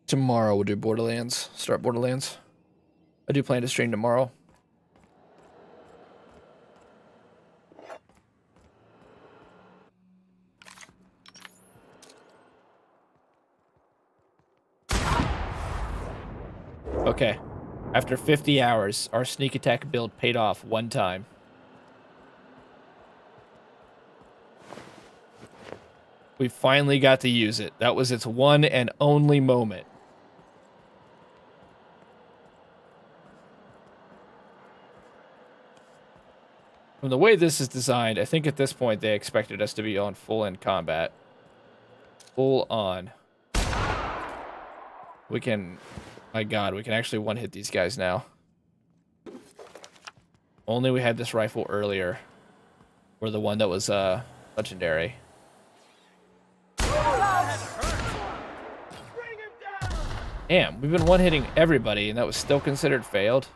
Tomorrow we'll do Borderlands. Start Borderlands. I do plan to stream tomorrow. Okay. After 50 hours, our sneak attack build paid off one time. We finally got to use it. That was its one and only moment. From the way this is designed, I think at this point they expected us to be on full-end combat. Full on. We can... My god, we can actually one-hit these guys now. Only we had this rifle earlier. Or the one that was, legendary. Damn, we've been one-hitting everybody, and that was still considered failed.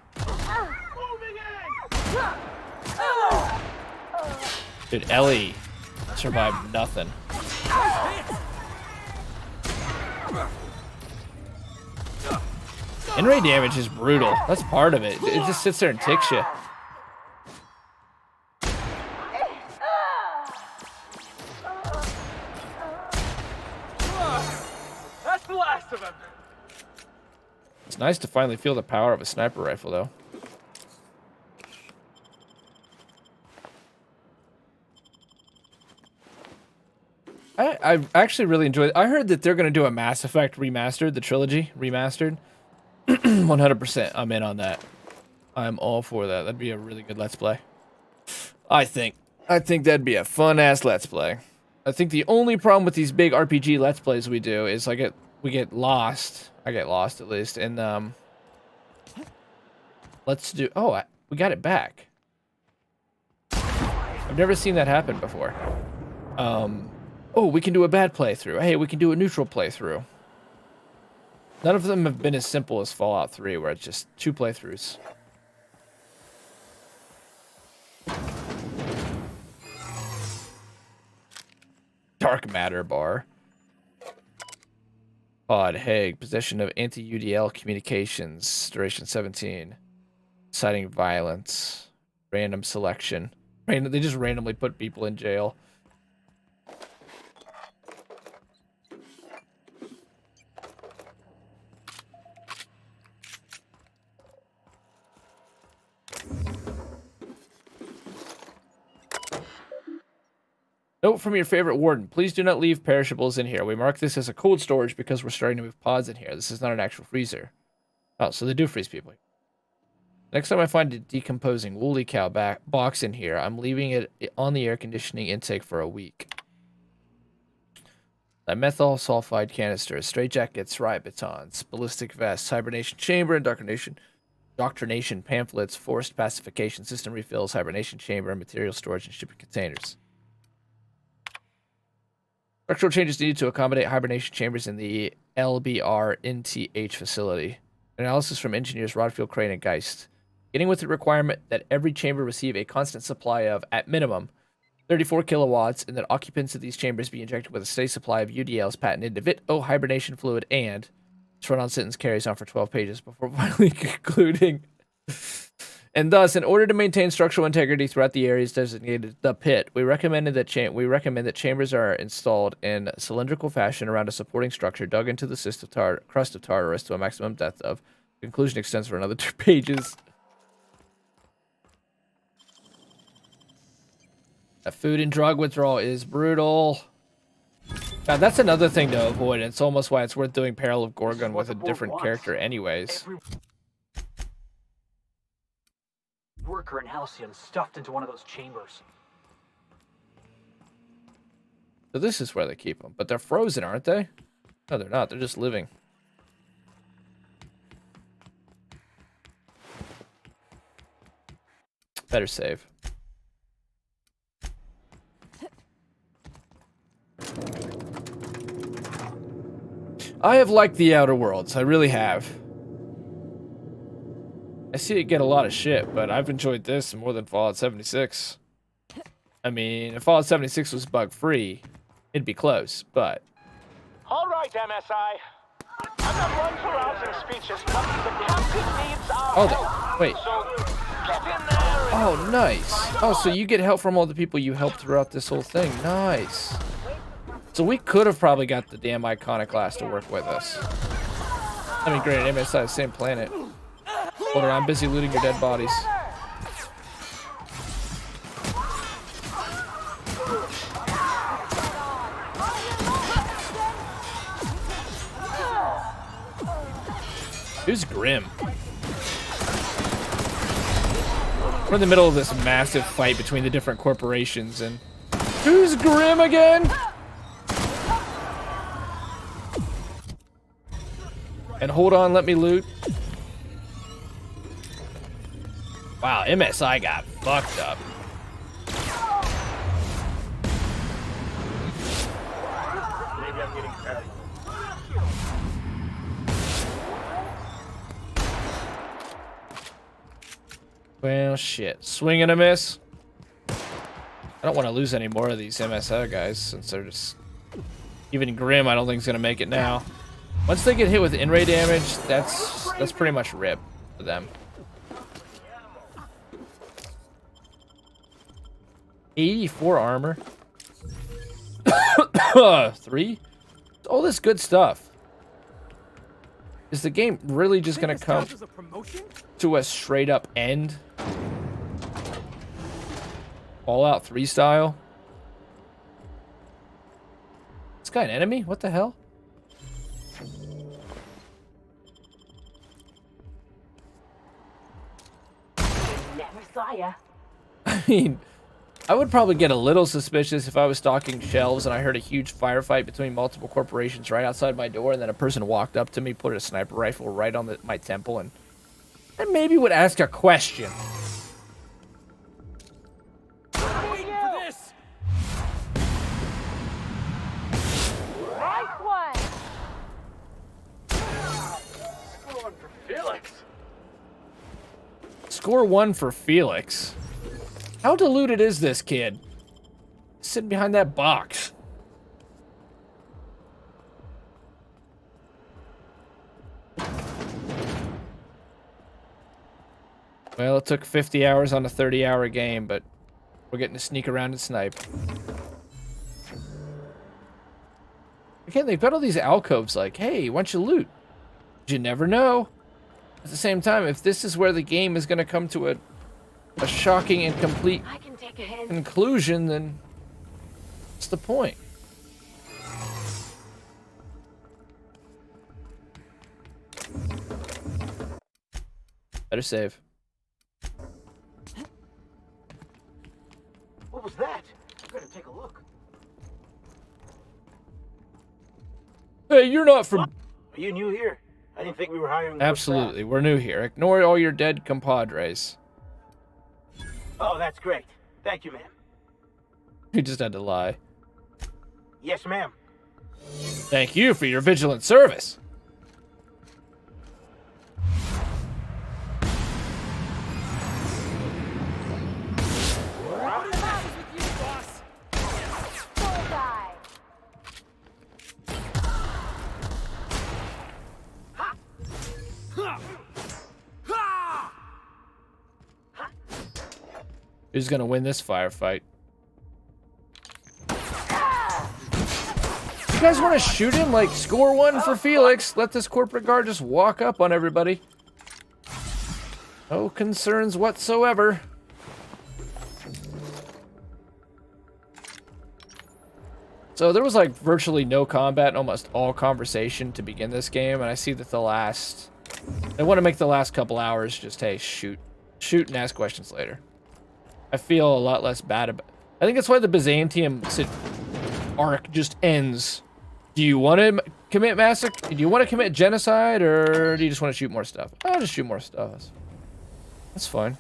Dude, Ellie survived nothing. In-ray damage is brutal. That's part of it. It just sits there and ticks you. That's the last of them. It's nice to finally feel the power of a sniper rifle, though. I actually really enjoyed it. I heard that they're going to do a Mass Effect remastered, the trilogy remastered. 100%, I'm in on that. I'm all for that. That'd be a really good Let's Play. I think that'd be a fun-ass Let's Play. I think the only problem with these big RPG Let's Plays we do is we get lost. I get lost, at least. And, let's do... Oh, we got it back. I've never seen that happen before. Oh, we can do a bad playthrough. Hey, we can do a neutral playthrough. None of them have been as simple as Fallout 3, where it's just 2 playthroughs. Dark Matter Bar. Pod Hague. Possession of anti-UDL communications. Duration 17. Inciting violence. Random selection. They just randomly put people in jail. Note from your favorite warden. Please do not leave perishables in here. We mark this as a cold storage because we're starting to move pods in here. This is not an actual freezer. Oh, so they do freeze people. Next time I find a decomposing woolly cow box in here, I'm leaving it on the air conditioning intake for a week. A methyl sulfide canister, straitjackets, riot batons, ballistic vests, hibernation chamber, indoctrination pamphlets, forced pacification system refills, hibernation chamber, material storage, and shipping containers. Structural changes needed to accommodate hibernation chambers in the LBR-NTH facility. Analysis from engineers Rodfield, Crane, and Geist. Beginning with the requirement that every chamber receive a constant supply of, at minimum, 34 kilowatts, and that occupants of these chambers be injected with a steady supply of UDL's patented DeVito hibernation fluid, and this run-on sentence carries on for 12 pages before finally concluding. And thus, in order to maintain structural integrity throughout the areas designated the pit, we recommend that chambers are installed in cylindrical fashion around a supporting structure dug into the crust of Tartarus to a maximum depth of. Conclusion extends for another 2 pages. That food and drug withdrawal is brutal. God, that's another thing to avoid, and it's almost why it's worth doing Peril of Gorgon with a different character anyways. Worker and Halcyon stuffed into one of those chambers. So this is where they keep them, but they're frozen, aren't they? No, they're not. They're just living. Better save. I have liked the Outer Worlds. I really have. I see it get a lot of shit, but I've enjoyed this more than Fallout 76. I mean, if Fallout 76 was bug-free, it'd be close, but... All right, MSI. I'm runs arousing speeches, but the captain needs our Oh, help. wait. So get in there. Oh, nice. Oh, so you get help from all the people you helped throughout this whole thing. Nice. So we could have probably got the damn Iconoclast to work with us. I mean, granted, MSI, same planet. Hold on, I'm busy looting your dead bodies. Who's Grim? We're in the middle of this massive fight between the different corporations, and who's Grim again? And hold on, let me loot. Wow, MSI got fucked up. Maybe I'm getting carried. Well, shit. Swing and a miss. I don't want to lose any more of these MSI guys since they're just... Even Grim, I don't think is going to make it now. Once they get hit with in-ray damage, that's pretty much rip for them. 84 armor. 3? All this good stuff. Is the game really just going to come to a straight up end? Fallout 3 style? This guy an enemy? What the hell? Never saw ya. I mean, I would probably get a little suspicious if I was stocking shelves and I heard a huge firefight between multiple corporations right outside my door, and then a person walked up to me, put a sniper rifle right on my temple, and maybe would ask a question. Waiting for this. Nice one. Going for Felix. Score 1 for Felix. How deluded is this kid? Sitting behind that box. Well, it took 50 hours on a 30-hour game, but we're getting to sneak around and snipe. Again, they've got all these alcoves like, hey, why don't you loot? You never know. At the same time, if this is where the game is going to come to a shocking and complete I can take a hint. conclusion, then what's the point? Better save. What was that? Better take a look. Hey, you're not from... Are you new here? I didn't think we were hiring. those Absolutely, we're new here. Ignore all your dead compadres. staff. Oh, that's great. Thank you, ma'am. You just had to lie. Yes, ma'am. Thank you for your vigilant service. Bullseye. Who's gonna win this firefight? You guys want to shoot him? Like, score 1 for Felix. Let this corporate guard just walk up on everybody. No concerns whatsoever. So there was like virtually no combat and almost all conversation to begin this game, and I see that I want to make the last couple hours just, hey, shoot and ask questions later. I feel a lot less bad about. I think that's why the Byzantium arc just ends. Do you want to commit massacre? Do you want to commit genocide, or do you just want to shoot more stuff? I'll just shoot more stuff. That's fine.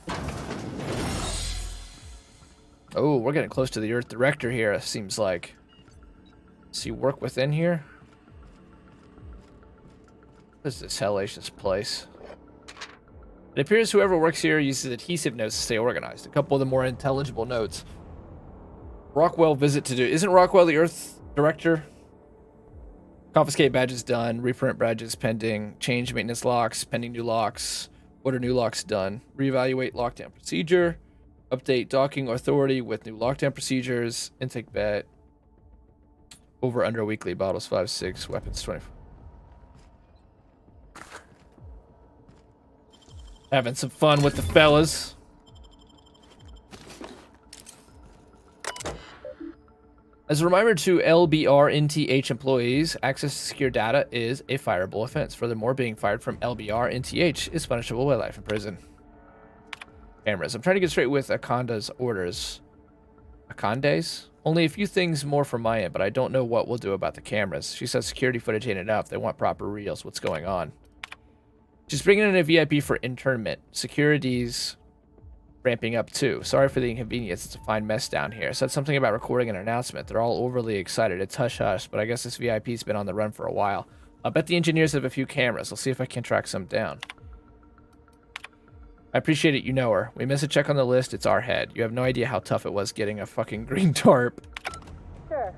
Oh, we're getting close to the Earth Director here, it seems like. See work within here? What is this hellacious place? It appears whoever works here uses adhesive notes to stay organized. A couple of the more intelligible notes. Rockwell visit to do. Isn't Rockwell the Earth Director? Confiscate badges done. Reprint badges pending. Change maintenance locks pending new locks. Order new locks done. Reevaluate lockdown procedure. Update docking authority with new lockdown procedures. Intake bet. Over under weekly bottles 5, 6, weapons 24. Having some fun with the fellas. As a reminder to LBR NTH employees, access to secure data is a fireable offense. Furthermore, being fired from LBR NTH is punishable by life in prison. Cameras. I'm trying to get straight with Akanda's orders. Akande's? Only a few things more from my end, but I don't know what we'll do about the cameras. She says security footage ain't enough. They want proper reels. What's going on? She's bringing in a VIP for internment. Security's ramping up too. Sorry for the inconvenience. It's a fine mess down here. Said something about recording an announcement. They're all overly excited. It's hush-hush, but I guess this VIP's been on the run for a while. I'll bet the engineers have a few cameras. I'll see if I can track some down. I appreciate it. You know her. We miss a check on the list. It's our head. You have no idea how tough it was getting a fucking green tarp. Sure.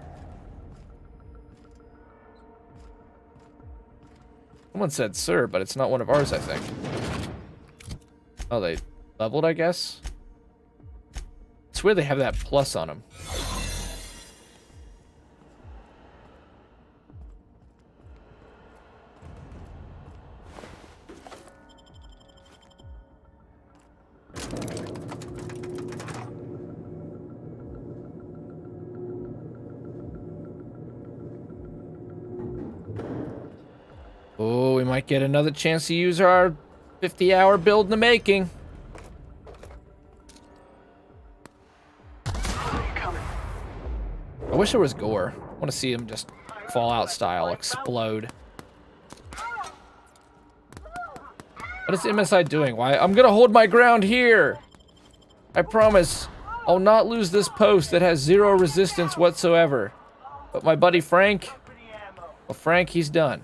Someone said sir, but it's not one of ours, I think. Oh, they leveled, I guess? It's weird they have that plus on them. Oh, we might get another chance to use our 50-hour build in the making. I wish there was gore. I want to see him just Fallout style explode. What is MSI doing? Why? I'm gonna hold my ground here. I promise I'll not lose this post that has 0 resistance whatsoever. But my buddy Frank, well, Frank, he's done.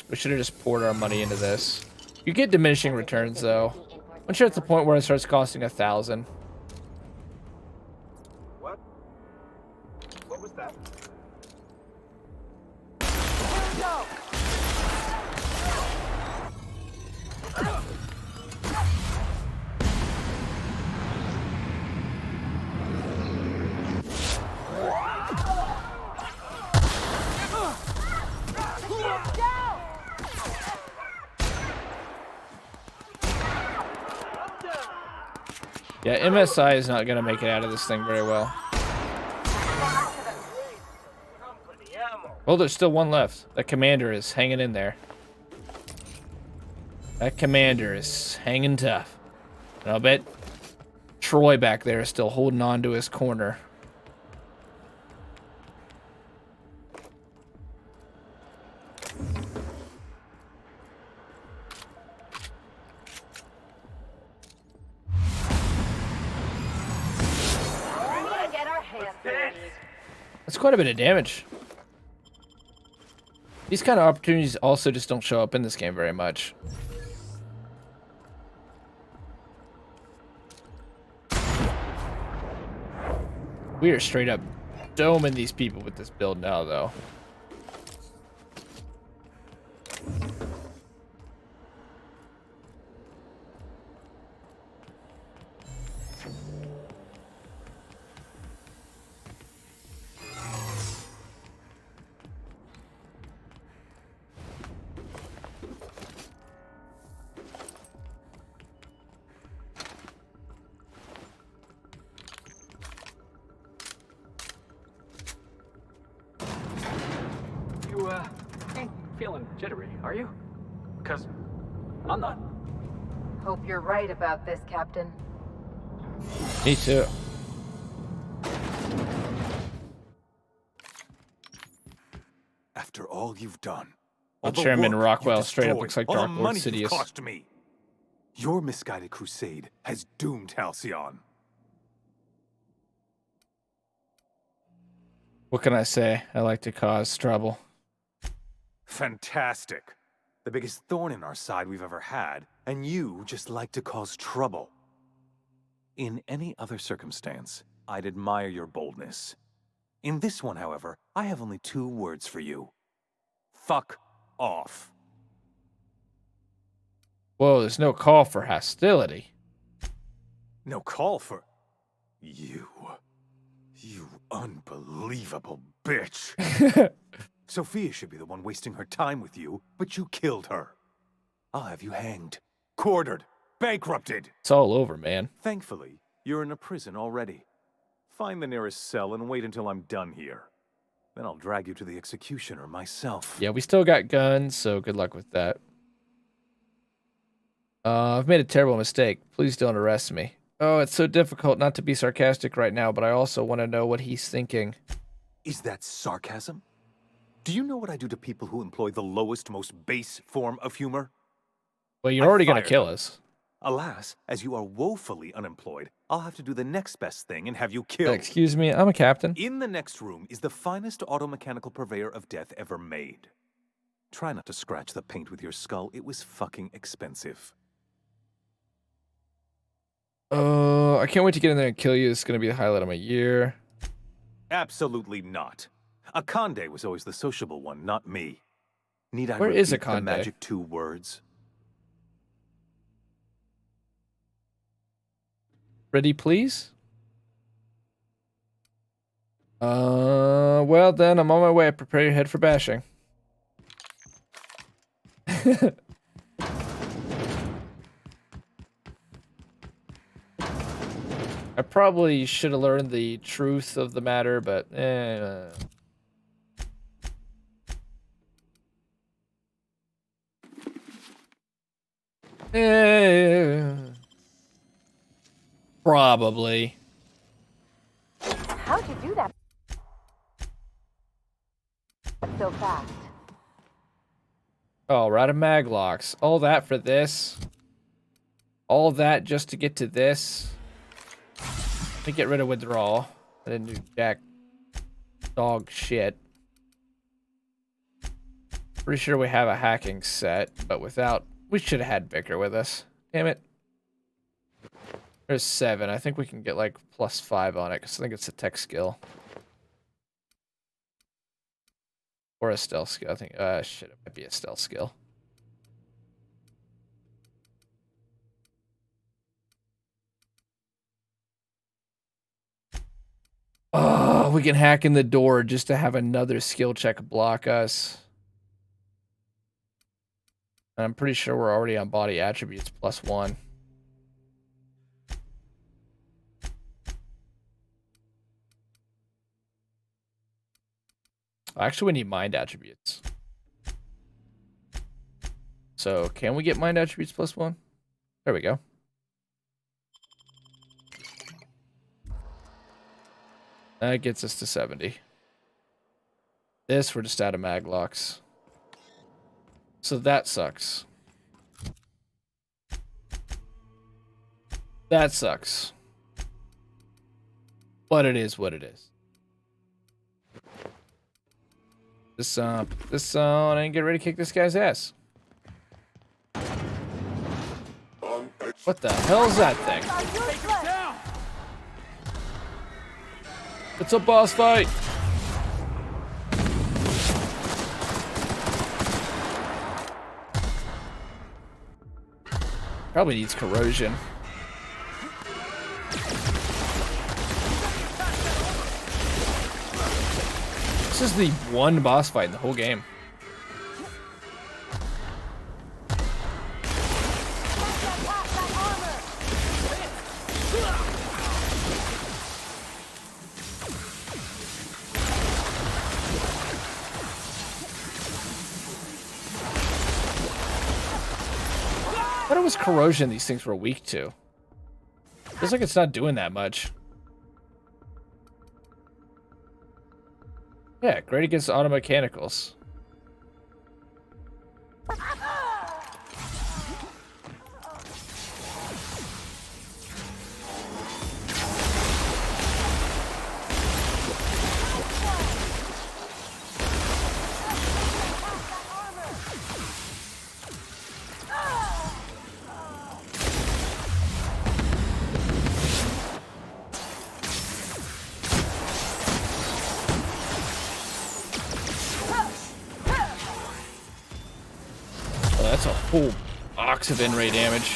We should have just poured our money into this. You get diminishing returns, though. Once you're at the point where it starts costing 1,000. What? What was that? Yeah, MSI is not going to make it out of this thing very well. Oh, there's still one left. That commander is hanging in there. That commander is hanging tough. And I'll bet Troy back there is still holding on to his corner. That's quite a bit of damage. These kind of opportunities also just don't show up in this game very much. We are straight up doming these people with this build now, though. Ain't feeling jittery, are you? Because I'm not. Hope you're right about this, Captain. Me too. After all you've done, Well, all the Chairman work Rockwell you've straight up destroyed, looks like all the Dark Lord money you've Sidious. cost me, your misguided crusade has doomed Halcyon. What can I say? I like to cause trouble. Fantastic. The biggest thorn in our side we've ever had, and you just like to cause trouble. In any other circumstance, I'd admire your boldness. In this one, however, I have only 2 words for you. Fuck off. Whoa, there's no call for hostility. No call for... You unbelievable bitch. Sophia should be the one wasting her time with you, but you killed her. I'll have you hanged, quartered, bankrupted. It's all over, man. Thankfully, you're in a prison already. Find the nearest cell and wait until I'm done here. Then I'll drag you to the executioner myself. Yeah, we still got guns, so good luck with that. I've made a terrible mistake. Please don't arrest me. Oh, it's so difficult not to be sarcastic right now, but I also want to know what he's thinking. Is that sarcasm? Do you know what I do to people who employ the lowest, most base form of humor? Well, you're I already going to fired kill him. us. Alas, as you are woefully unemployed, I'll have to do the next best thing and have you killed. Excuse me, I'm a captain. In the next room is the finest automechanical purveyor of death ever made. Try not to scratch the paint with your skull. It was fucking expensive. I can't wait to get in there and kill you. It's going to be the highlight of my year. Absolutely not. Akande was always the sociable one, not me. Need I Where repeat is the Akande? magic 2 words? Ready, please? Well then, I'm on my way. Prepare your head for bashing. I probably should have learned the truth of the matter, but probably. How'd you do that so fast? Oh, we're out of maglocks. All that for this. All that just to get to this. Let me get rid of withdrawal. I didn't do jack dog shit. Pretty sure we have a hacking set, but without... We should have had Vicar with us. Damn it. There's 7. I think we can get like +5 on it, because I think it's a tech skill. Or a stealth skill. I think, shit, it might be a stealth skill. Oh, we can hack in the door just to have another skill check block us. And I'm pretty sure we're already on body attributes +1. Actually, we need mind attributes. So, can we get mind attributes +1? There we go. That gets us to 70. This, we're just out of maglocks. So that sucks. That sucks. But it is what it is. This on and get ready to kick this guy's ass. What the hell's that thing? It's a boss fight. Probably needs corrosion. This is the one boss fight in the whole game. What was corrosion these things were weak to? Feels like it's not doing that much. Yeah, great against automechanicals. That's a whole box of in-ray damage.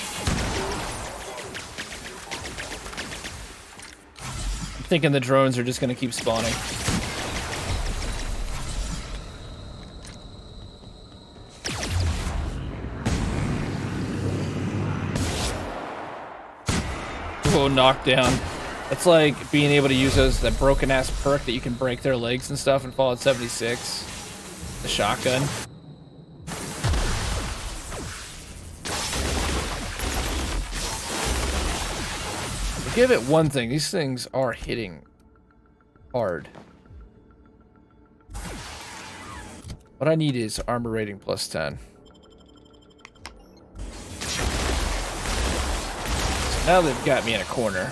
I'm thinking the drones are just gonna keep spawning. Whoa, knockdown. That's like being able to use those, that broken ass perk that you can break their legs and stuff in Fallout 76. The shotgun. I'll give it one thing, these things are hitting hard. What I need is armor rating plus 10. So now they've got me in a corner.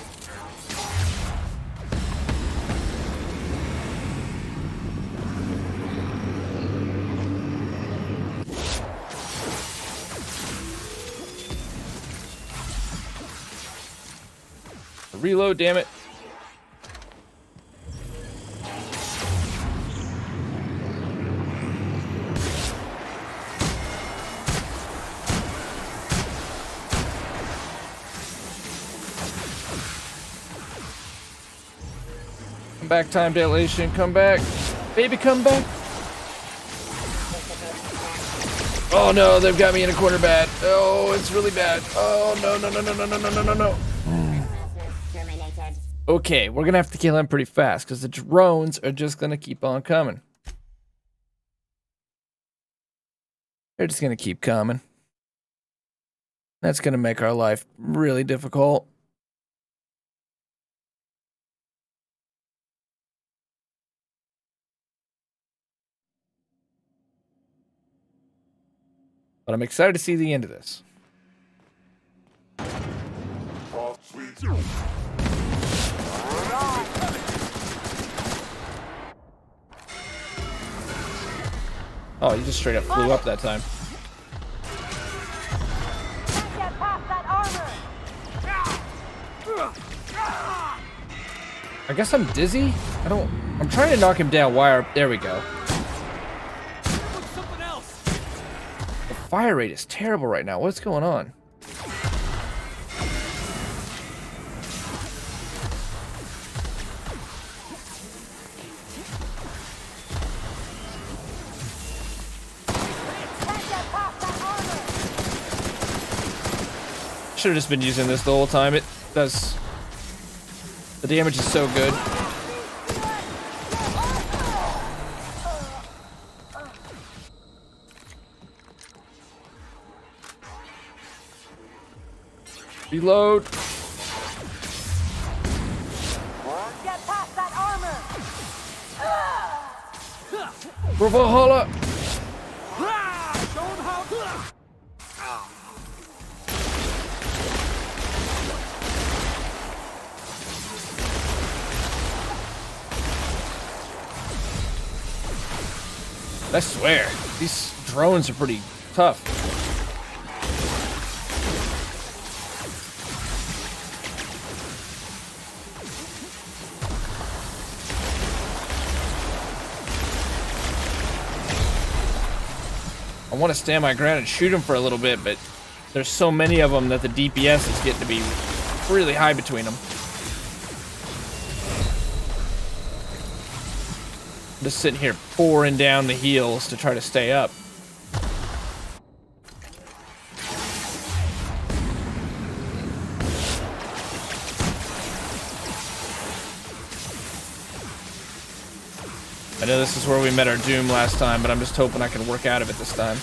Reload, damn it. Come back, time dilation, come back. Baby, come back. Oh no, they've got me in a corner bad. Oh, it's really bad. Oh no, no, no, no, no, no, no, no, no, no. Okay, we're gonna have to kill him pretty fast because the drones are just gonna keep on coming. They're just gonna keep coming. That's gonna make our life really difficult. But I'm excited to see the end of this. Oh, you just straight up flew up that time. Can't get past that armor. I guess I'm dizzy? I'm trying to knock him down. There we go. The fire rate is terrible right now. What's going on? Should have just been using this the whole time. It does. The damage is so good. Reload. Get past that armor. Bravahalla. I swear, these drones are pretty tough. I want to stand my ground and shoot them for a little bit, but there's so many of them that the DPS is getting to be really high between them. I'm just sitting here pouring down the heals to try to stay up. I know this is where we met our doom last time, but I'm just hoping I can work out of it this time.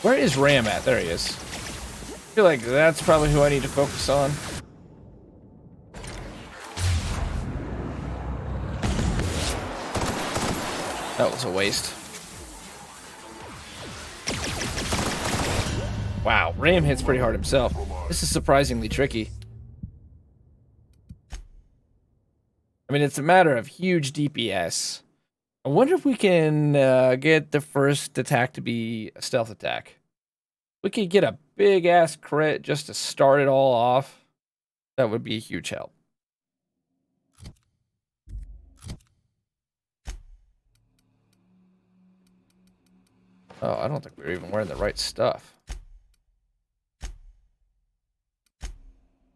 Where is Ram at? There he is. I feel like that's probably who I need to focus on. That was a waste. Wow, Ram hits pretty hard himself. This is surprisingly tricky. I mean, it's a matter of huge DPS I wonder if we can get the first attack to be a stealth attack. We could get a big ass crit just to start it all off. That would be a huge help. Oh, I don't think we were even wearing the right stuff.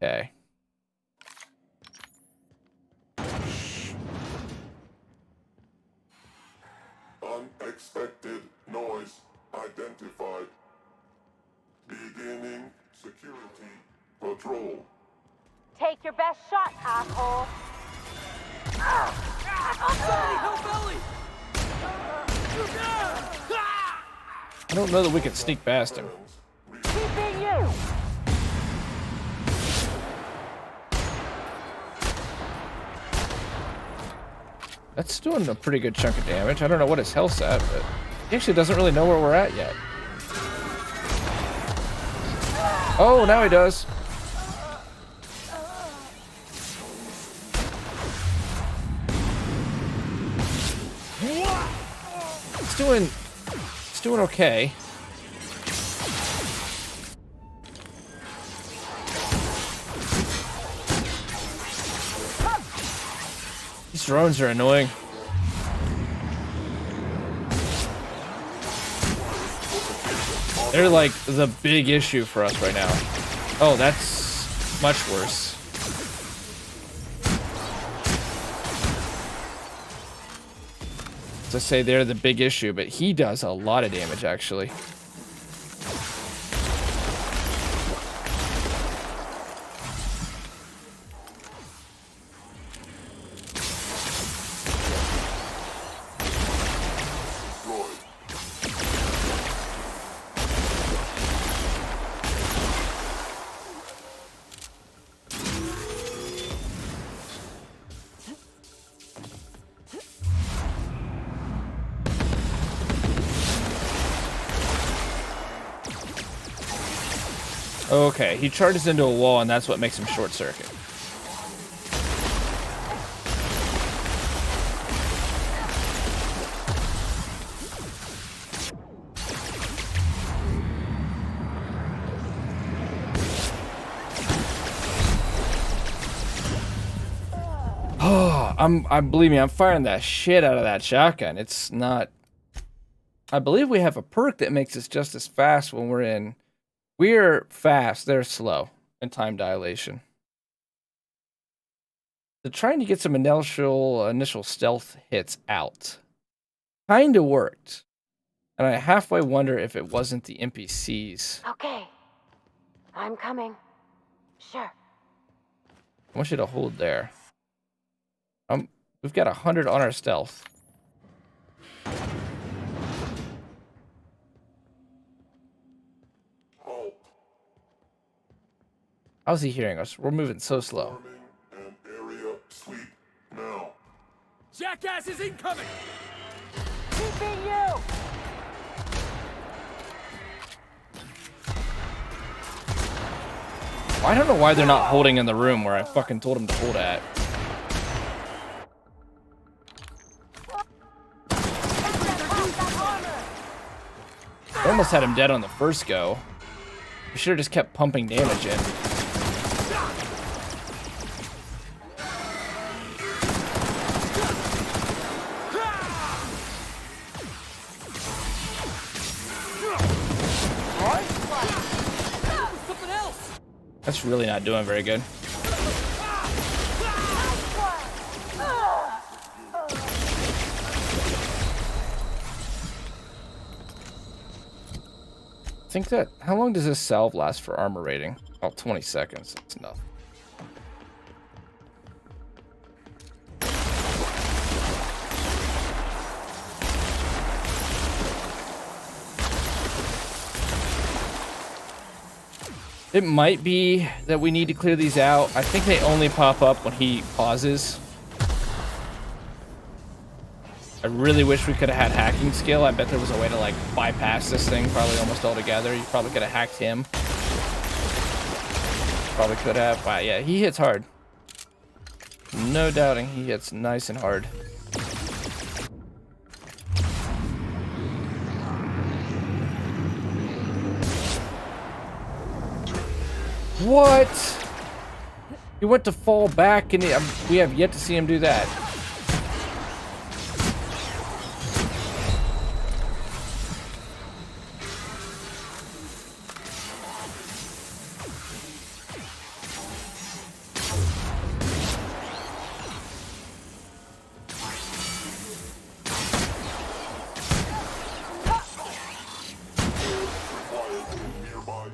Okay. Unexpected noise identified. Beginning security patrol. Take your best shot, asshole. I don't know that we can sneak past him. Keeping you. That's doing a pretty good chunk of damage. I don't know what his health's at, but he actually doesn't really know where we're at yet. Oh, now he does. It's doing okay. These drones are annoying. They're like the big issue for us right now. Oh, that's much worse. As I say, they're the big issue, but he does a lot of damage actually. Okay, he charges into a wall, and that's what makes him short circuit. Oh, believe me, I'm firing that shit out of that shotgun. It's not. I believe we have a perk that makes us just as fast when we're in. We're fast, they're slow in time dilation. So trying to get some initial stealth hits out kind of worked. And I halfway wonder if it wasn't the NPCs. Okay. I'm coming. Sure. I want you to hold there. We've got 100 on our stealth. How's he hearing us? We're moving so slow. An area sweep now. Jackass is incoming! Keeping you. I don't know why they're not holding in the room where I fucking told them to hold at. I almost had him dead on the first go. We should have just kept pumping damage in. That's really not doing very good. I think that, how long does this salve last for armor rating? Oh, 20 seconds. That's enough. It might be that we need to clear these out. I think they only pop up when he pauses. I really wish we could have had hacking skill. I bet there was a way to like bypass this thing probably almost altogether. You probably could have hacked him. Probably could have. Wow, yeah, he hits hard. No doubting he hits nice and hard. What? He went to fall back, and we have yet to see him do that. Nearby you.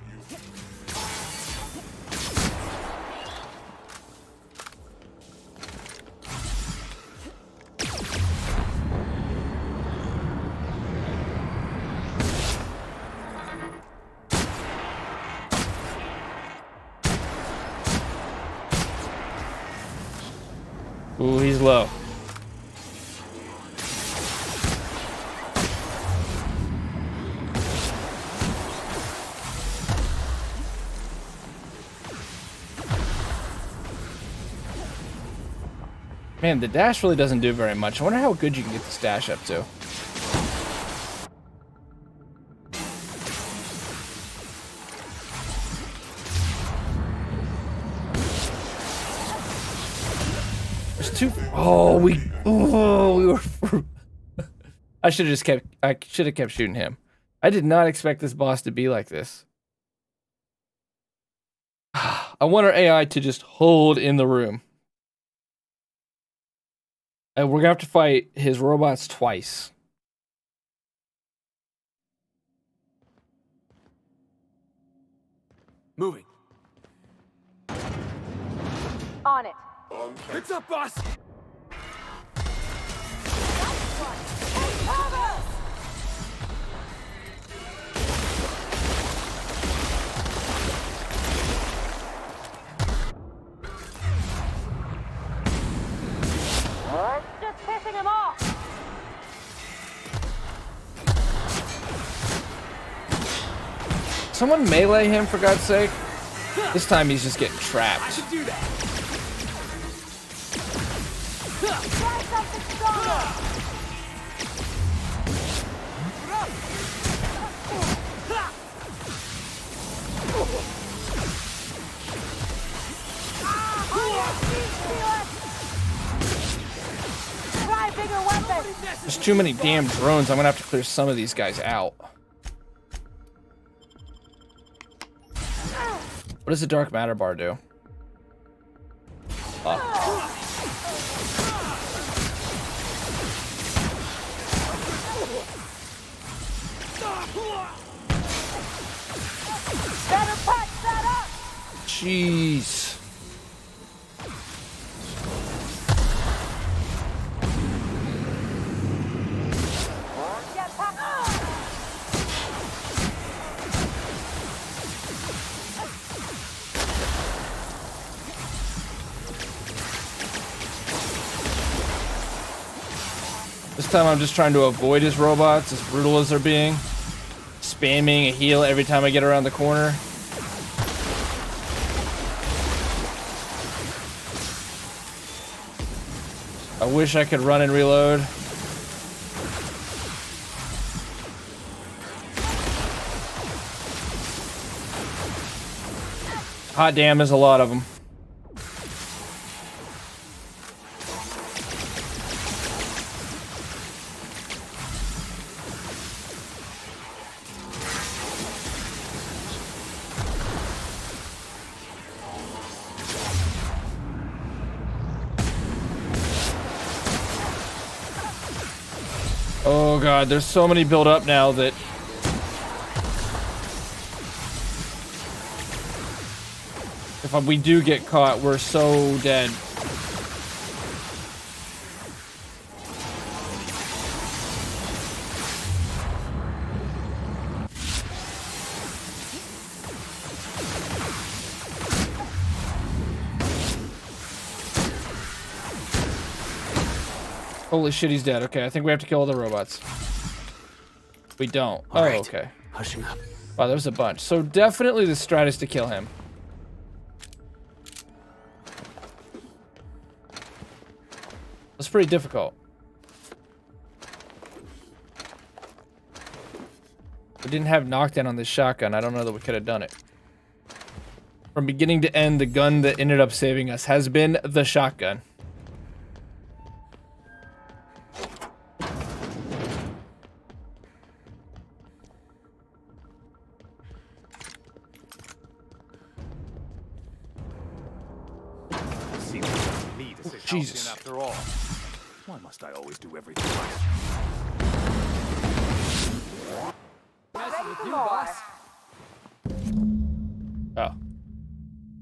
Ooh, he's low. Man, the dash really doesn't do very much. I wonder how good you can get this dash up to. There's two. Oh, we were. I should have kept shooting him. I did not expect this boss to be like this. I want our AI to just hold in the room. And we're gonna have to fight his robots twice. Moving. On it. Heads up, boss! Just pissing him off. Someone melee him, for God's sake. This time he's just getting I trapped. should do that! Try something stronger. Try bigger weapons. There's too many damn drones. I'm gonna have to clear some of these guys out. What does the dark matter bar do? Better patch that up. Jeez. Get past. This time I'm just trying to avoid his robots, as brutal as they're being. Spamming a heal every time I get around the corner. I wish I could run and reload. Hot damn, there's a lot of them. Oh god, there's so many build up now that if we do get caught, we're so dead. Holy shit, he's dead. Okay, I think we have to kill all the robots. We don't. Oh, right. okay. Hushing up. Wow, there's a bunch. So definitely the strat is to kill him. That's pretty difficult. We didn't have knockdown on this shotgun. I don't know that we could have done it. From beginning to end, the gun that ended up saving us has been the shotgun. Seems like me to say Jesus. Halcyon after all. Why must I always do everything right? Messing with you, boss. Oh.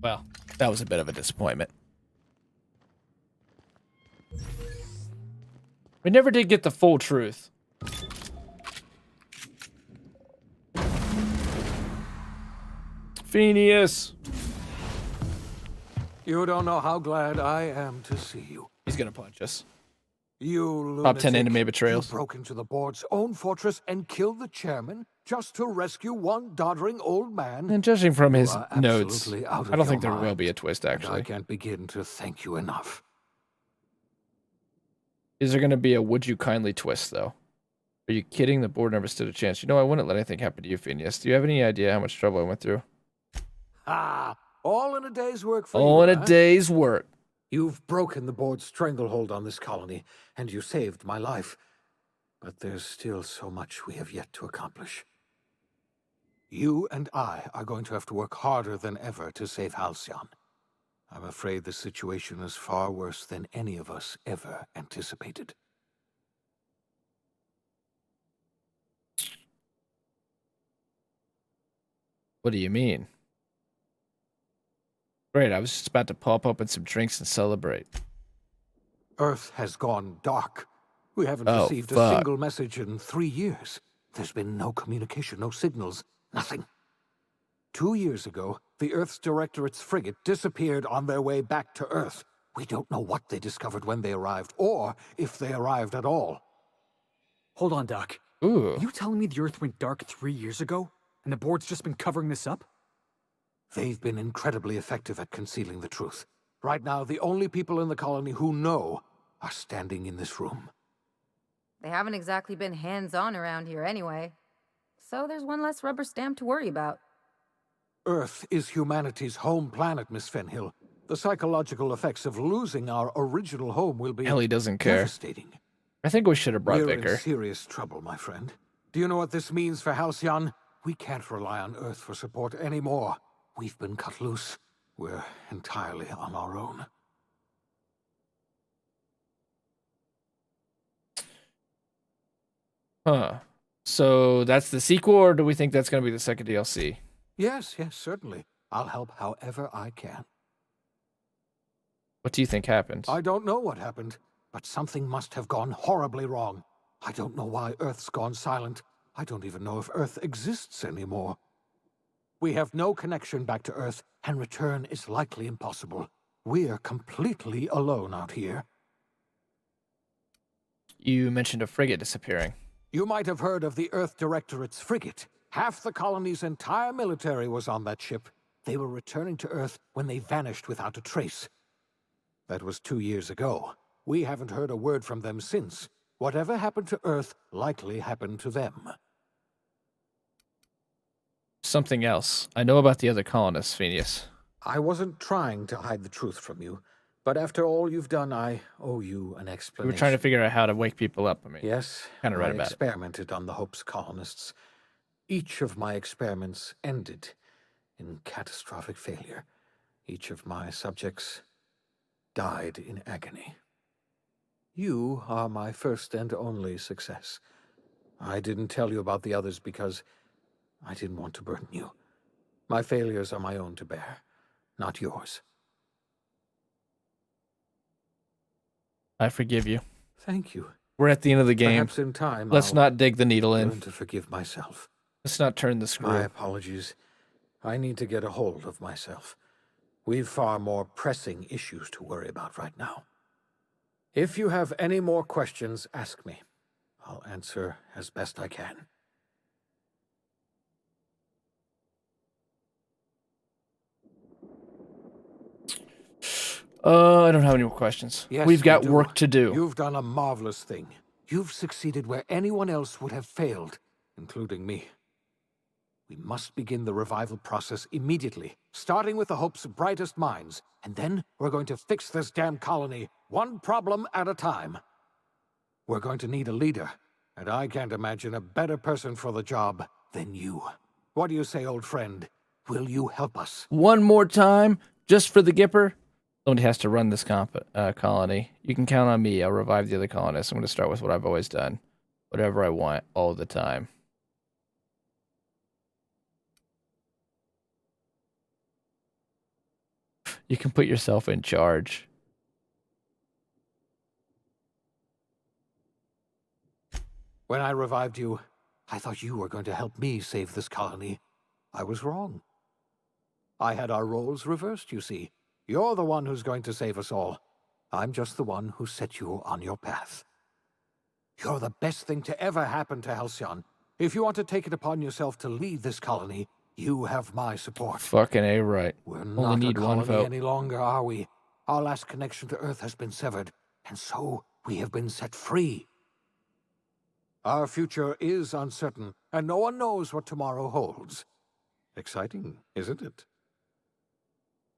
Well, that was a bit of a disappointment. We never did get the full truth. Phineas. You don't know how glad I am to see you. He's gonna punch us. You Top 10 lunatic. anime betrayals. You broke into the board's own fortress and killed the chairman just to rescue one doddering old man. And judging from his are notes, absolutely out of I don't think your there will mind. be a twist, And I actually. can't begin to thank you enough. Is there gonna be a would you kindly twist, though? Are you kidding? The board never stood a chance. You know, I wouldn't let anything happen to you, Phineas. Do you have any idea how much trouble I went through? Ah, all in a day's work for All you, in a huh? day's work. You've broken the board's stranglehold on this colony, and you saved my life. But there's still so much we have yet to accomplish. You and I are going to have to work harder than ever to save Halcyon. I'm afraid the situation is far worse than any of us ever anticipated. What do you mean? Great, I was just about to pop open some drinks and celebrate. Earth has gone dark. We haven't Oh, received a fuck. single message in 3 years. There's been no communication, no signals, nothing. 2 years ago, the Earth's Directorate's frigate disappeared on their way back to Earth. We don't know what they discovered when they arrived, or if they arrived at all. Hold on, Doc. Ooh. Are you telling me the Earth went dark 3 years ago? And the board's just been covering this up? They've been incredibly effective at concealing the truth. Right now, the only people in the colony who know are standing in this room. They haven't exactly been hands-on around here anyway. So there's one less rubber stamp to worry about. Earth is humanity's home planet, Miss Fenhill. The psychological effects of losing our original home will be Ellie doesn't care. devastating. I think we should have brought We're Vicar. in serious trouble, my friend. Do you know what this means for Halcyon? We can't rely on Earth for support anymore. We've been cut loose. We're entirely on our own. Huh. So that's the sequel, or do we think that's going to be the second DLC? Yes, certainly. I'll help however I can. What do you think happened? I don't know what happened, but something must have gone horribly wrong. I don't know why Earth's gone silent. I don't even know if Earth exists anymore. We have no connection back to Earth, and return is likely impossible. We're completely alone out here. You mentioned a frigate disappearing. You might have heard of the Earth Directorate's frigate. Half the colony's entire military was on that ship. They were returning to Earth when they vanished without a trace. That was 2 years ago. We haven't heard a word from them since. Whatever happened to Earth likely happened to them. Something else. I know about the other colonists, Phineas. I wasn't trying to hide the truth from you, but after all you've done, I owe you an We explanation. were trying to figure out how to wake people up. I mean, Yes, Kinda right I about it. experimented on the Hope's colonists. Each of my experiments ended in catastrophic failure. Each of my subjects died in agony. You are my first and only success. I didn't tell you about the others because I didn't want to burden you. My failures are my own to bear, not yours. I forgive you. Thank you. We're at the end of the game. Perhaps in time Let's I'll not dig the needle learn in. to forgive myself. Let's not turn the screw. My apologies. I need to get a hold of myself. We've far more pressing issues to worry about right now. If you have any more questions, ask me. I'll answer as best I can. I don't have any more questions. Yes, We've got you do. work to do. You've done a marvelous thing. You've succeeded where anyone else would have failed, including me. We must begin the revival process immediately, starting with the Hope's brightest minds, and then we're going to fix this damn colony, one problem at a time. We're going to need a leader, and I can't imagine a better person for the job than you. What do you say, old friend? Will you help us? One more time, just for the Gipper. Somebody has to run this colony. You can count on me. I'll revive the other colonists. I'm going to start with what I've always done. Whatever I want, all the time. You can put yourself in charge. When I revived you, I thought you were going to help me save this colony. I was wrong. I had our roles reversed, you see. You're the one who's going to save us all. I'm just the one who set you on your path. You're the best thing to ever happen to Halcyon. If you want to take it upon yourself to lead this colony, you have my support. Fucking A right. We're Only not need a one colony vote. any longer, are we? Our last connection to Earth has been severed, and so we have been set free. Our future is uncertain, and no one knows what tomorrow holds. Exciting, isn't it?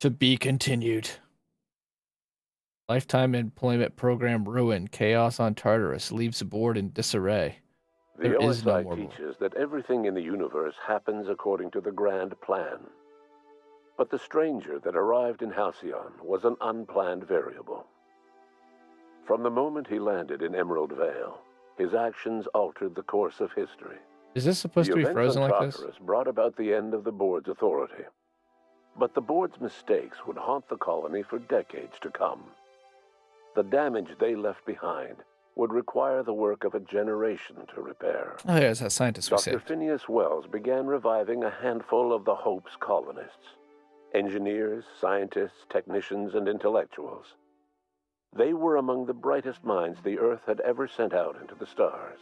To be continued. Lifetime employment program ruined. Chaos on Tartarus leaves the board in disarray. The There is no OSI more teaches that everything in the universe happens according to the grand plan. But the stranger that arrived in Halcyon was an unplanned variable. From the moment he landed in Emerald Vale, his actions altered the course of history. Is this supposed The to be events frozen on like this? Tartarus brought about the end of the board's authority. But the board's mistakes would haunt the colony for decades to come. The damage they left behind would require the work of a generation to repair. Oh, there's that scientist we Dr. saved. Phineas Wells began reviving a handful of the Hope's colonists. Engineers, scientists, technicians, and intellectuals. They were among the brightest minds the Earth had ever sent out into the stars.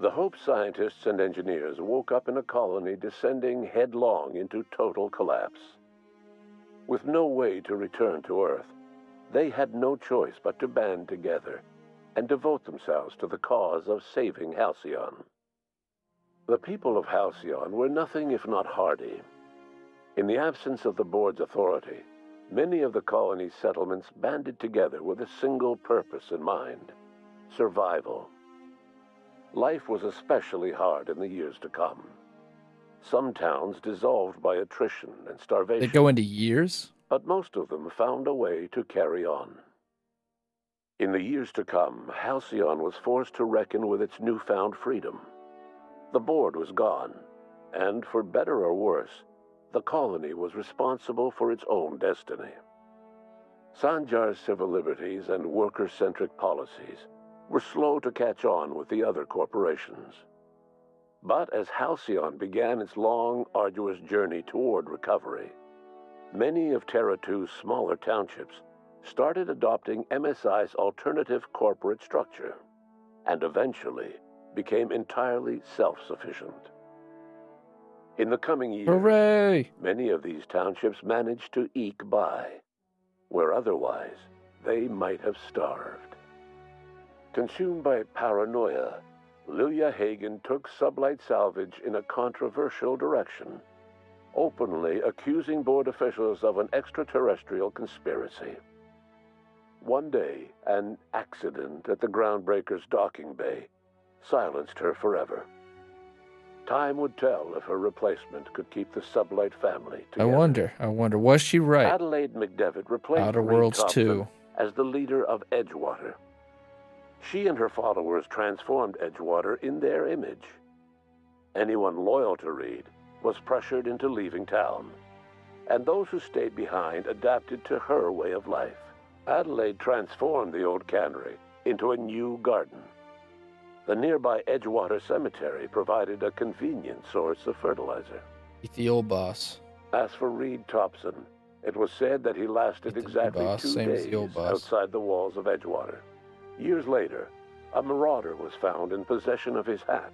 The Hope scientists and engineers woke up in a colony descending headlong into total collapse. With no way to return to Earth, they had no choice but to band together and devote themselves to the cause of saving Halcyon. The people of Halcyon were nothing if not hardy. In the absence of the board's authority, many of the colony's settlements banded together with a single purpose in mind: survival. Life was especially hard in the years to come. Some towns dissolved by attrition and They starvation, go into years? but most of them found a way to carry on. In the years to come, Halcyon was forced to reckon with its newfound freedom. The board was gone, and for better or worse, the colony was responsible for its own destiny. Sanjar's civil liberties and worker-centric policies were slow to catch on with the other corporations. But as Halcyon began its long, arduous journey toward recovery, many of Terra 2's smaller townships started adopting MSI's alternative corporate structure, and eventually became entirely self-sufficient. In the coming years, Hooray! many of these townships managed to eke by, where otherwise they might have starved. Consumed by paranoia, Lilia Hagen took Sublight Salvage in a controversial direction, openly accusing board officials of an extraterrestrial conspiracy. One day, an accident at the Groundbreaker's docking bay silenced her forever. Time would tell if her replacement could keep the Sublight family together. I wonder, was she right? Adelaide McDevitt replaced Outer Reed Worlds Thompson 2. as the leader of Edgewater. She and her followers transformed Edgewater in their image. Anyone loyal to Reed was pressured into leaving town, and those who stayed behind adapted to her way of life. Adelaide transformed the old cannery into a new garden. The nearby Edgewater Cemetery provided a convenient source of fertilizer. Eat the old boss. As for Reed Thompson, it was said that he lasted Eat the exactly boss, 2 same as days the old boss. outside the walls of Edgewater. Years later, a marauder was found in possession of his hat.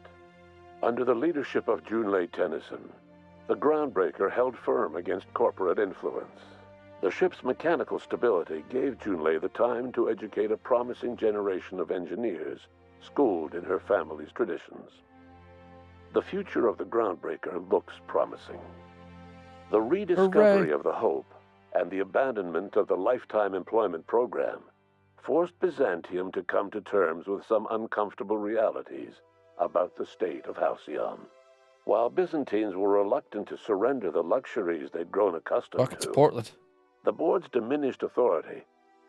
Under the leadership of Junlei Tennyson, the Groundbreaker held firm against corporate influence. The ship's mechanical stability gave Junlei the time to educate a promising generation of engineers schooled in her family's traditions. The future of the Groundbreaker looks promising. The rediscovery Hooray. of the Hope and the abandonment of the lifetime employment program forced Byzantium to come to terms with some uncomfortable realities about the state of Halcyon. While Byzantines were reluctant to surrender the luxuries they'd grown accustomed Fuck, it's to, Portland. the board's diminished authority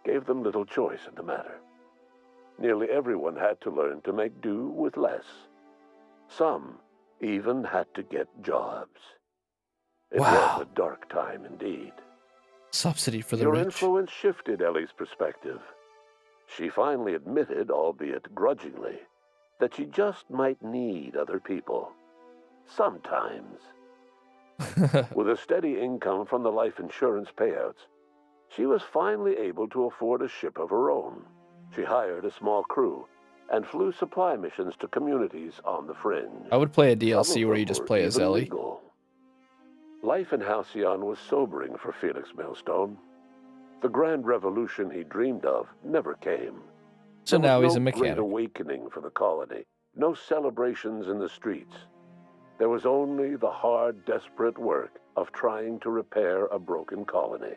gave them little choice in the matter. Nearly everyone had to learn to make do with less. Some even had to get jobs. It Wow. was a dark time indeed. Subsidy for the Your rich. influence shifted Ellie's perspective. She finally admitted, albeit grudgingly, that she just might need other people. Sometimes. With a steady income from the life insurance payouts, she was finally able to afford a ship of her own. She hired a small crew and flew supply missions to communities on the fringe. I would play a Some DLC of where them you just were play as even Ellie. legal. Life in Halcyon was sobering for Felix Millstone. The grand revolution he dreamed of never came. So There now was he's a no great mechanic. awakening for the colony, no celebrations in the streets. There was only the hard, desperate work of trying to repair a broken colony.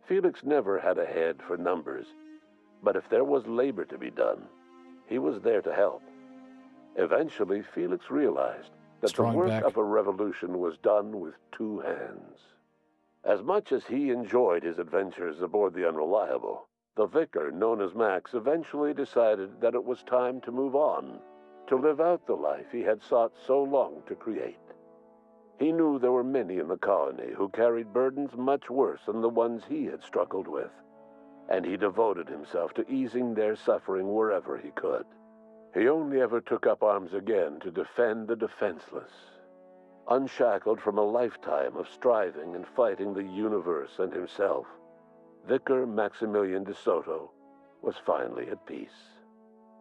Felix never had a head for numbers, but if there was labor to be done, he was there to help. Eventually, Felix realized that Strong the work back. of a revolution was done with two hands. As much as he enjoyed his adventures aboard the Unreliable, the vicar, known as Max, eventually decided that it was time to move on, to live out the life he had sought so long to create. He knew there were many in the colony who carried burdens much worse than the ones he had struggled with, and he devoted himself to easing their suffering wherever he could. He only ever took up arms again to defend the defenseless. Unshackled from a lifetime of striving and fighting the universe and himself, Vicar Maximilian de Soto was finally at peace.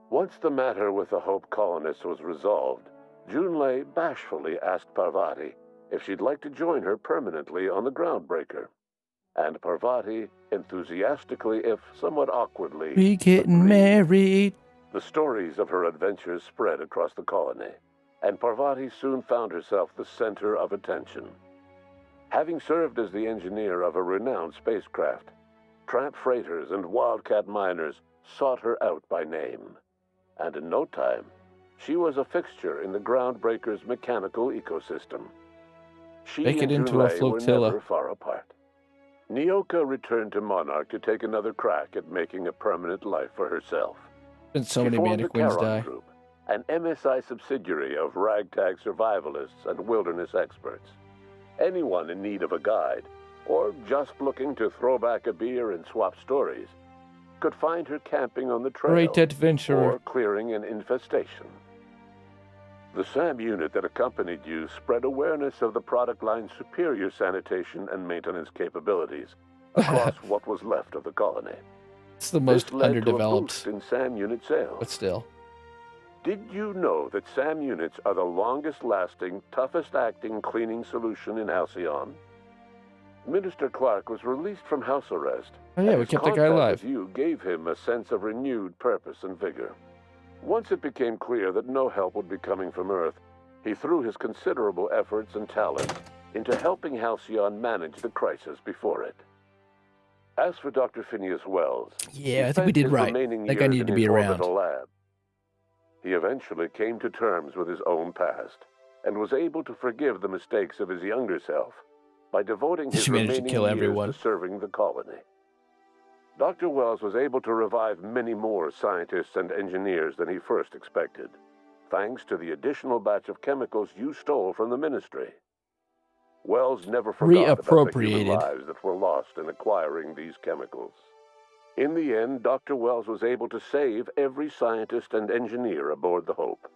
Once the matter with the Hope colonists was resolved, Junlei bashfully asked Parvati if she'd like to join her permanently on the Groundbreaker. And Parvati enthusiastically, if somewhat awkwardly, We getting agreed. married. The stories of her adventures spread across the colony, and Parvati soon found herself the center of attention. Having served as the engineer of a renowned spacecraft, tramp freighters and wildcat miners sought her out by name. And in no time, she was a fixture in the Groundbreaker's mechanical ecosystem. She Make it and into a Junlei were flotilla. never far apart. Nyoka returned to Monarch to take another crack at making a permanent life for herself. Been so She many formed the mannequins Charon die. Group, an MSI subsidiary of ragtag survivalists and wilderness experts. Anyone in need of a guide, or just looking to throw back a beer and swap stories, could find her camping on the trail Great adventurer. or clearing an infestation. The SAM unit that accompanied you spread awareness of the product line's superior sanitation and maintenance capabilities across what was left of the colony. It's the most This led to a underdeveloped, boost in SAM unit sales. but still. Did you know that SAM units are the longest-lasting, toughest-acting cleaning solution in Halcyon? Minister Clark was released from house arrest. Oh yeah, and we his kept the guy contact alive. with you gave him a sense of renewed purpose and vigor. Once it became clear that no help would be coming from Earth, he threw his considerable efforts and talents into helping Halcyon manage the crisis before it. As for Dr. Phineas Wells, Yeah, he I think we spent did his right. remaining That guy years needed in to be his around. orbital lab. He eventually came to terms with his own past and was able to forgive the mistakes of his younger self by devoting his She managed to remaining kill years everyone. to serving the colony. Dr. Wells was able to revive many more scientists and engineers than he first expected, thanks to the additional batch of chemicals you stole from the Ministry. Wells never forgot about the human Reappropriated. lives that were lost in acquiring these chemicals. In the end, Dr. Wells was able to save every scientist and engineer aboard the Hope.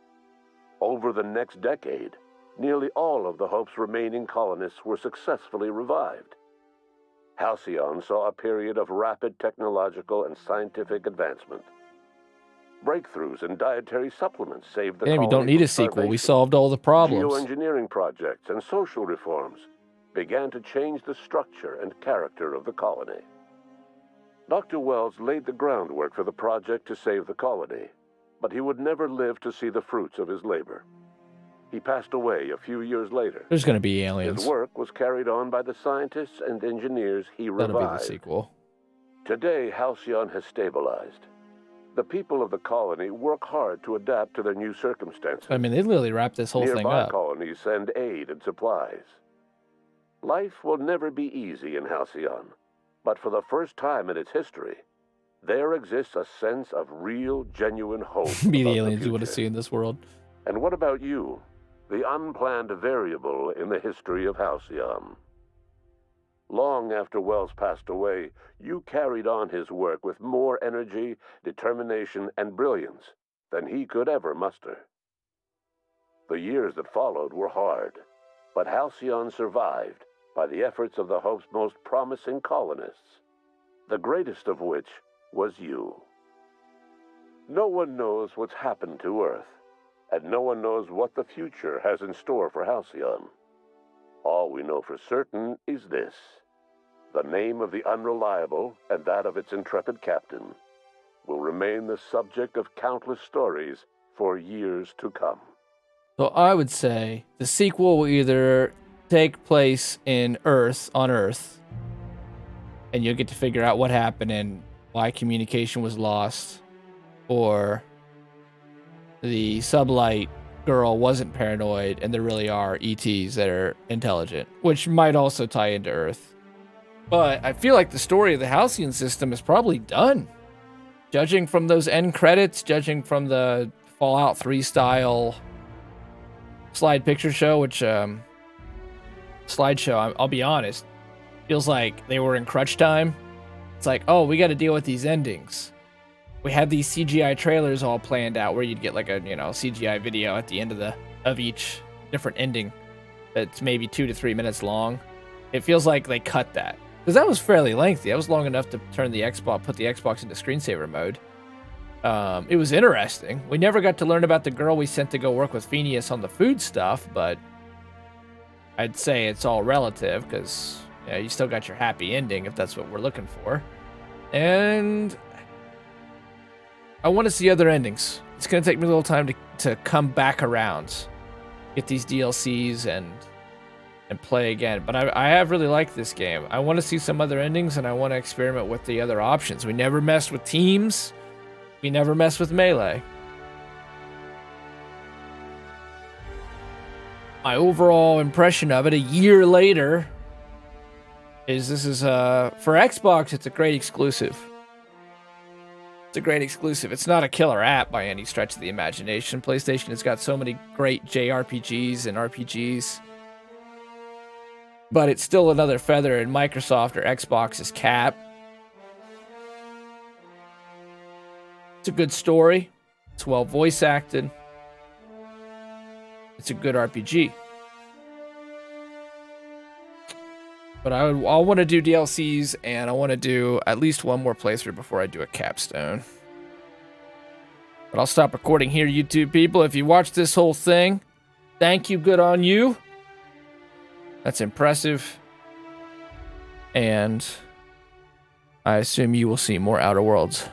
Over the next decade, nearly all of the Hope's remaining colonists were successfully revived. Halcyon saw a period of rapid technological and scientific advancement. Breakthroughs in dietary supplements saved the Damn, you colony don't need from a sequel. We starvation. solved all the problems. Geoengineering projects and social reforms began to change the structure and character of the colony. Dr. Wells laid the groundwork for the project to save the colony, but he would never live to see the fruits of his labor. He passed away a few years later. There's gonna be aliens. His work was carried on by the scientists and engineers he That'll be the revived. sequel. Today, Halcyon has stabilized. The people of the colony work hard to adapt to their new circumstances. I mean, they literally wrapped this whole thing Nearby up. colonies send aid and supplies. Life will never be easy in Halcyon, but for the first time in its history, there exists a sense of real, genuine hope. Be the about aliens you want to future. see in this world. And what about you, the unplanned variable in the history of Halcyon? Long after Wells passed away, you carried on his work with more energy, determination, and brilliance than he could ever muster. The years that followed were hard, but Halcyon survived by the efforts of the Hope's most promising colonists, the greatest of which was you. No one knows what's happened to Earth, and no one knows what the future has in store for Halcyon. All we know for certain is this: the name of the Unreliable and that of its intrepid captain will remain the subject of countless stories for years to come. So I would say the sequel will either take place on Earth, and you'll get to figure out what happened and why communication was lost, or the sublight girl wasn't paranoid and there really are ETs that are intelligent, which might also tie into Earth. But I feel like the story of the Halcyon system is probably done. Judging from those end credits, judging from the Fallout 3 style slide picture show, which slideshow, I'll be honest, feels like they were in crunch time. It's like, oh, we got to deal with these endings. We had these CGI trailers all planned out where you'd get like a, CGI video at the end of each different ending that's maybe 2 to 3 minutes long. It feels like they cut that, because that was fairly lengthy. That was long enough to put the Xbox into screensaver mode. It was interesting. We never got to learn about the girl we sent to go work with Phineas on the food stuff, but I'd say it's all relative, because you still got your happy ending if that's what we're looking for. And I want to see other endings. It's going to take me a little time to come back around, get these DLCs and play again. But I have really liked this game. I want to see some other endings, and I want to experiment with the other options. We never messed with teams. We never messed with melee. My overall impression of it a year later is this is for Xbox, it's a great exclusive. It's a great exclusive. It's not a killer app by any stretch of the imagination. PlayStation has got so many great JRPGs and RPGs, but it's still another feather in Microsoft or Xbox's cap. It's a good story. It's well voice acted. It's a good RPG. But I'll want to do DLCs, and I want to do at least one more playthrough before I do a capstone. But I'll stop recording here, YouTube people. If you watched this whole thing, thank you, good on you. That's impressive. And I assume you will see more Outer Worlds.